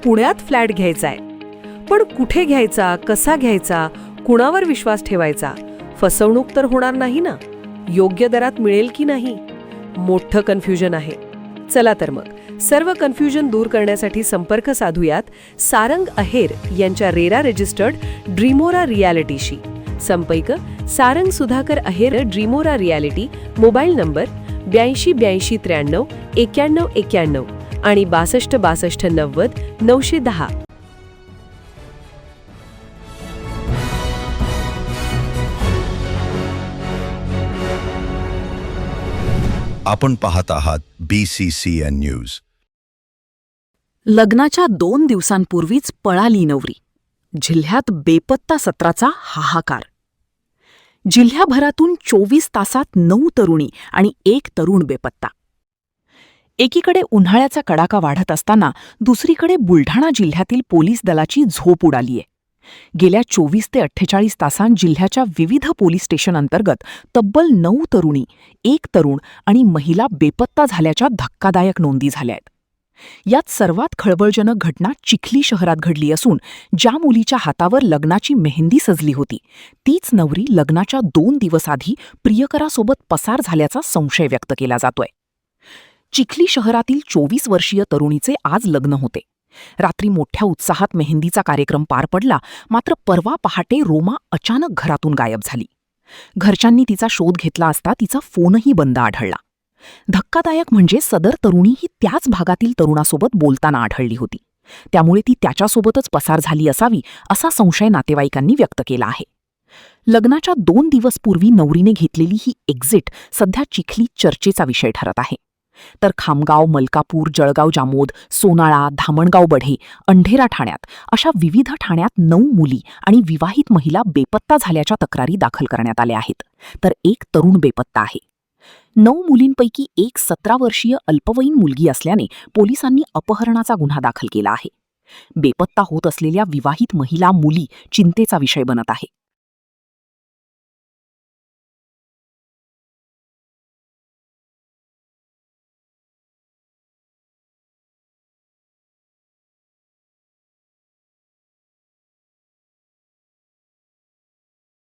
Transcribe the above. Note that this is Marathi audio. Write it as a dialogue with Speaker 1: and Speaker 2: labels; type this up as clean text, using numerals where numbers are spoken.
Speaker 1: पुण्यात फ्लॅट घ्यायचाय. पण कुठे घ्यायचा, कसा घ्यायचा, कुणावर विश्वास ठेवायचा? फसवणूक तर होणार नाही ना? योग्य दरात मिळेल की नाही? मोठं कन्फ्युजन आहे. चला तर मग सर्व कन्फ्युजन दूर करण्यासाठी संपर्क साधूयात सारंग अहेर यांच्या रेरा रजिस्टर्ड ड्रीमोरा रियालिटीशी. संपर्क सारंग सुधाकर अहेर, ड्रीमोरा रियालिटी. मोबाईल नंबर 82 83 93 91 आणि 62 62 90 910.
Speaker 2: आपण पाहत आहात BCCN न्यूज.
Speaker 3: लग्नाच्या 2 दिवसांपूर्वीच पळाली नवरी. जिल्ह्यात बेपत्ता सत्राचा हाहाकार. जिल्ह्याभरातून 24 तासात 9 तरुणी आणि 1 तरुण बेपत्ता. एकीकडे उन्हाळ्याचा कडाका वाढत असताना दुसरीकडे बुलढाणा जिल्ह्यातील पोलीस दलाची झोप उडालीये. गेल्या 24 ते 48 तासांत जिल्ह्याच्या विविध पोलीस स्टेशन अंतर्गत तब्बल 9 तरुणी, 1 तरुण आणि महिला बेपत्ता झाल्याच्या धक्कादायक नोंदी झाल्या आहेत. यात सर्वात खळबळजनक घटना चिखली शहरात घडली असून ज्या मुलीच्या हातावर लग्नाची मेहंदी सजली होती तीच नवरी लग्नाच्या 2 दिवस आधी प्रियकरासोबत पसार झाल्याचा संशय व्यक्त केला जातोय. चिखली शहरातील 24 वर्षीय तरुणीचे आज लग्न होते. रात्री मोठ्या उत्साहात मेहंदीचा कार्यक्रम पार पडला, मात्र परवा पहाटे रोमा अचानक घरातून गायब झाली. घरच्यांनी तिचा शोध घेतला असता तिचा फोनही बंद आढळला. धक्कादायक म्हणजे सदर तरुणी ही त्याच भागातील तरुणासोबत बोलताना आढळली होती. त्यामुळे ती त्याच्यासोबतच पसार झाली असावी असा संशय नातेवाईकांनी व्यक्त केला आहे. लग्नाच्या 2 दिवस पूर्वी नवरीने घेतलेली ही एक्झिट सध्या चिखली चर्चेचा विषय ठरत आहे. तर खामगाव, मलकापूर, जळगाव जामोद, सोनाळा, धामणगाव बढे, अंढेरा ठाण्यात अशा विविध ठाण्यात 9 मुली आणि विवाहित महिला बेपत्ता झाल्याच्या तक्रारी दाखल करण्यात आल्या आहेत. तर 1 तरुण बेपत्ता आहे. 9 मुलींपैकी 1 17 वर्षीय अल्पवयीन मुलगी असल्याने पोलिसांनी अपहरणाचा गुन्हा दाखल केला आहे. बेपत्ता होत असलेल्या विवाहित महिला, मुली चिंतेचा विषय बनत आहे.